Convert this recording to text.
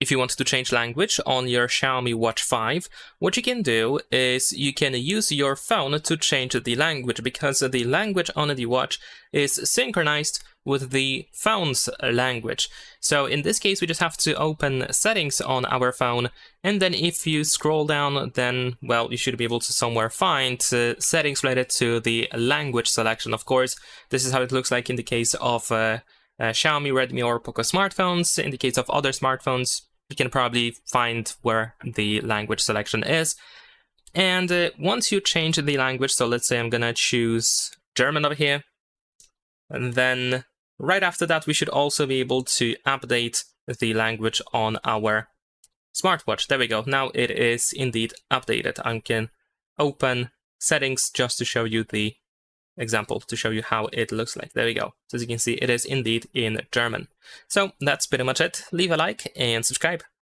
if you want to change language on your Xiaomi Watch 5, what you can do is you can use your phone to change the language, because the language on the watch is synchronized with the phone's language. So in this case, we just have to open settings on our phone, and then if you scroll down, then, well, you should be able to somewhere find settings related to the language selection. Of course, this is how it looks like in the case of Xiaomi, Redmi, or Poco smartphones. In the case of other smartphones, you can probably find where the language selection is. And once you change the language, so let's say I'm gonna choose German over here, and then right after that, we should also be able to update the language on our smartwatch. There we go. Now it is indeed updated. I can open settings just to show you the example, to show you how it looks like. There we go. So as you can see, it is indeed in German. So that's pretty much it. Leave a like and subscribe.